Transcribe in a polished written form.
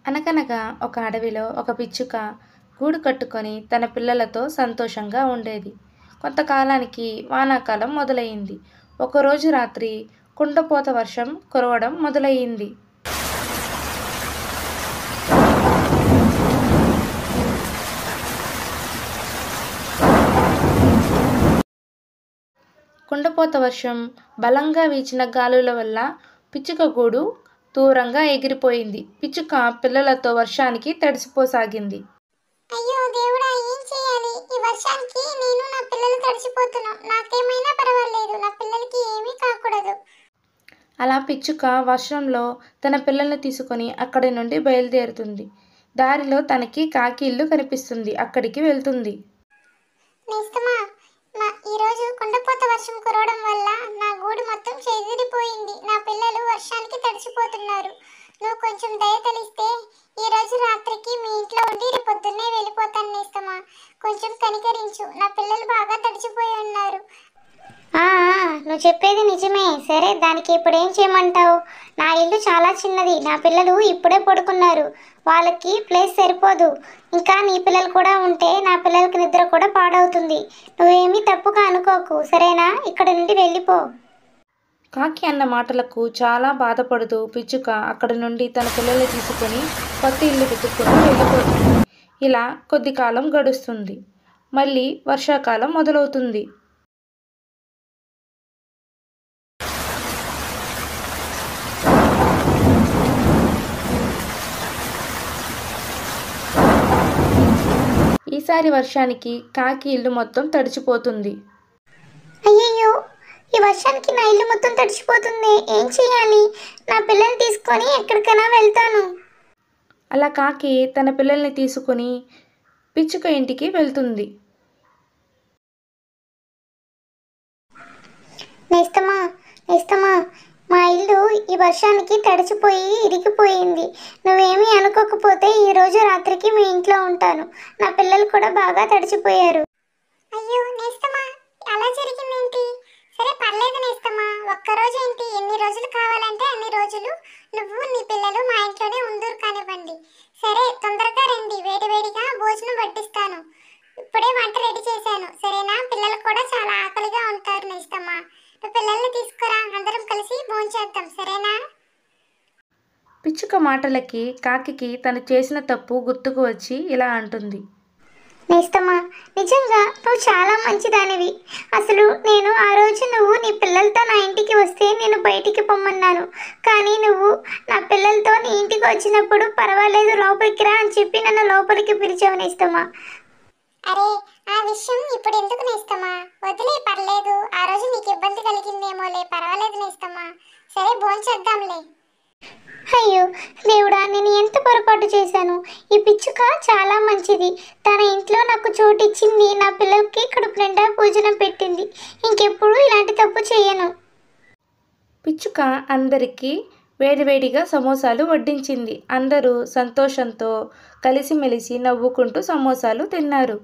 అనగనగా ఒక అడవిలో ఒక పిచ్చుక గూడు కట్టుకొని తన పిల్లలతో సంతోషంగా ఉండేది. కొంతకాలానికి వానాకాలం మొదలయింది. ఒకరోజు రాత్రి కుండపోత వర్షం కురవడం మొదలయింది. కుండపోత వర్షం బలంగా వీచిన గాలుల వల్ల పిచ్చుక గూడు దూరంగా ఎగిరిపోయింది. పిచ్చుక పిల్లలతో వర్షానికి తడిసిపోసాగింది. అయ్యో దేవుడా, ఏం చేయాలి? ఈ వర్షానికి నేను నా పిల్లలు తడిసిపోతున్నాం. నాకేమైనా పర్వాలేదు, నా పిల్లలకి ఏమీ కాకూడదు. అలా పిచ్చుక వర్షంలో తన పిల్లల్ని తీసుకొని అక్కడి నుండి బయలుదేరుతుంది. దారిలో తనకి కాకి ఇల్లు కనిపిస్తుంది. అక్కడికి వెళ్తుంది. నేస్తమా, ఈరోజు కుండపోత వర్షం కురవడం వల్ల నా గూడు మొత్తం చెదిరిపోయింది. నా పిల్లలు వర్షానికి తడిసిపోతున్నారు. నువ్వు కొంచెం దయ తెలిస్తే ఈ రోజు రాత్రికి మీ ఇంట్లో ఉండి రేపు పొద్దున్నే వెళ్ళిపోతాను. నేస్తమా, కొంచెం కనికరించు. నా పిల్లలు బాగా తడిసిపోయి ఉన్నారు. నువ్వు చెప్పేది నిజమే. సరే, దానికి ఇప్పుడు ఏం చేయమంటావు? నా ఇల్లు చాలా చిన్నది. నా పిల్లలు ఇప్పుడే పడుకున్నారు. వాళ్ళకి ప్లేస్ సరిపోదు. ఇంకా నీ పిల్లలు కూడా ఉంటే నా పిల్లలకి నిద్ర కూడా పాడవుతుంది. నువ్వేమీ తప్పుగా అనుకోకు, సరేనా? ఇక్కడ నుండి వెళ్ళిపో. కాకి అన్న మాటలకు చాలా బాధపడుతూ పిచ్చుక అక్కడి నుండి తన పిల్లల్ని తీసుకొని కొత్త ఇల్లు వెతుక్కొని వెళ్ళిపోతుంది. ఇలా కొద్ది కాలం గడుస్తుంది. మళ్ళీ వర్షాకాలం మొదలవుతుంది. ఈసారి వర్షానికి కాకి ఇల్లు మొత్తం తడిచిపోతుంది. అయ్యయ్యో, ఈ వర్షానికి నా ఇల్లు మొత్తం తడిచిపోతుంది. ఏం చేయాలి? నా పిల్లల్ని తీసుకొని ఎక్కడికైనా వెళ్తాను. అలా కాకి తన పిల్లల్ని తీసుకుని పిచ్చుక ఇంటికి వెళ్తుంది. నేస్తమా, నేస్తమా, మా ఇల్లు ఈ వర్షానికి తడిచిపోయి ఇరిగిపోయింది. నువ్వేమీ అనుకోకపోతే ఈరోజు రాత్రికి మీ ఇంట్లో ఉంటాను. నా పిల్లలు కూడా బాగా తడిచిపోయారు. అయ్యో నేస్తమా, అలా జరిగిందేంటి? సరే పర్లేదు నేస్తమా, ఒక్కరోజు ఏంటి, ఎన్ని రోజులు కావాలంటే అన్ని రోజులు నువ్వు నీ పిల్లలు మా ఇంట్లోనే ఉందూరు కానివ్వండి. సరే, తొందరగా రండి, వేడివేడిగా భోజనం వడ్డిస్తాను. ఇప్పుడే వంట రెడీ చేశాను, సరేనా? పిల్లలు కూడా చాలా ఆకలిగా ఉంటారు. నేస్తమా, నువ్వు పిల్లల్ని తీసుకురా, అందరం కలిసి భోంచేద్దాం, సరేనా? పిచ్చుక మాటలకి కాకికి తను చేసిన తప్పు గుర్తుకు వచ్చి ఇలా అంటుంది. నేస్తమా, నిజంగా నువ్వు చాలా మంచిదానివి. అసలు నేను ఆ రోజు నువ్వు నీ పిల్లలతో నా ఇంటికి వస్తే నేను బయటికి పొమ్మన్నాను. కానీ నువ్వు నా పిల్లలతో నీ ఇంటికి వచ్చినప్పుడు పర్వాలేదు లోపలికి రా అని చెప్పి నన్ను లోపలికి పిలిచావు. నేస్తమా, అరే ఆ విషయం ఇప్పుడు ఎందుకు నేస్తమా? వదిలే, పర్లేదు. ఆ రోజు నీకు ఇబ్బంది కలిగిందేమోలే, పర్వాలేదు నేస్తమా. సరే, భోంచేద్దాంలే. అయ్యో దేవుడా, నేను ఎంత పొరపాటు చేశాను. ఈ పిచ్చుక చాలా మంచిది. తన ఇంట్లో నాకు చోటు ఇచ్చింది. నా పిల్లలకి కడుపు నిండా భోజనం పెట్టింది. ఇంకెప్పుడు ఇలాంటి తప్పు చేయను. పిచ్చుక అందరికీ వేడివేడిగా సమోసాలు వడ్డించింది. అందరూ సంతోషంతో కలిసిమెలిసి నవ్వుకుంటూ సమోసాలు తిన్నారు.